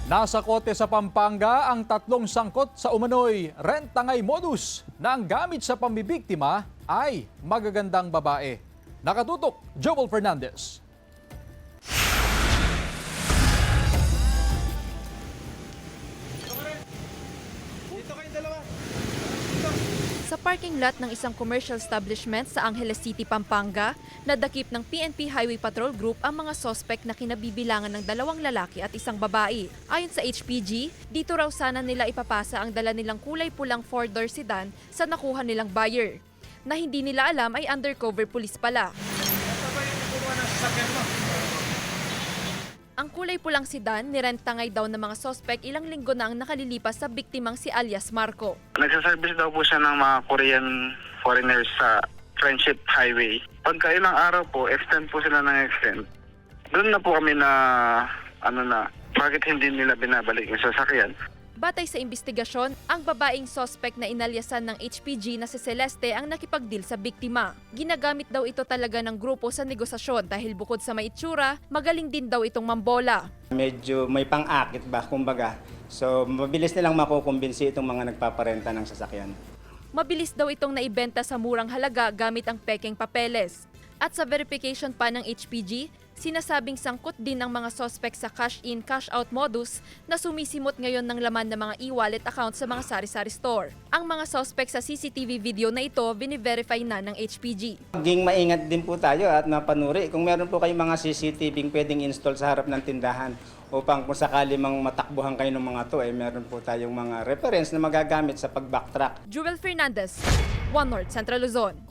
Nasa kote sa Pampanga ang tatlong sangkot sa umano'y rentangay modus na ang gamit sa pambibiktima ay magagandang babae. Nakatutok, Joel Fernandez. Sa parking lot ng isang commercial establishment sa Angeles City, Pampanga, nadakip ng PNP Highway Patrol Group ang mga sospek na kinabibilangan ng 2 lalaki at 1 babae. Ayon sa HPG, dito raw sana nila ipapasa ang dala nilang kulay pulang 4-door sedan sa nakuha nilang buyer, na hindi nila alam ay undercover police pala. Ang kulay pulang sedan, nirentangay daw ng mga sospek ilang linggo na ang nakalilipas sa biktimang si alias Marco. Nagsaservice daw po siya ng mga Korean foreigners sa Friendship Highway. Pagka ilang araw po, extend po sila ng extend. Doon na po kami na, bakit hindi nila binabalik yung sasakyan? Batay sa investigasyon, ang babaeng sospek na inalyasan ng HPG na si Celeste ang nakipagdeal sa biktima. Ginagamit daw ito talaga ng grupo sa negosasyon dahil bukod sa maitsura, magaling din daw itong mambola. Medyo may pang-akit ba, kumbaga. So, mabilis nilang makukumbinsi itong mga nagpaparenta ng sasakyan. Mabilis daw itong naibenta sa murang halaga gamit ang pekeng papeles. At sa verification pa ng HPG, sinasabing sangkot din ang mga sospek sa cash-in, cash-out modus na sumisimot ngayon ng laman ng mga e-wallet account sa mga sari-sari store. Ang mga sospek sa CCTV video na ito, bini-verify na ng HPG. Maging maingat din po tayo at mapanuri. Kung meron po kayong mga CCTV pwedeng install sa harap ng tindahan upang kung sakali mang matakbuhan kayo ng mga to, meron po tayong mga reference na magagamit sa pag-backtrack. Joel Fernandez, One North Central Luzon.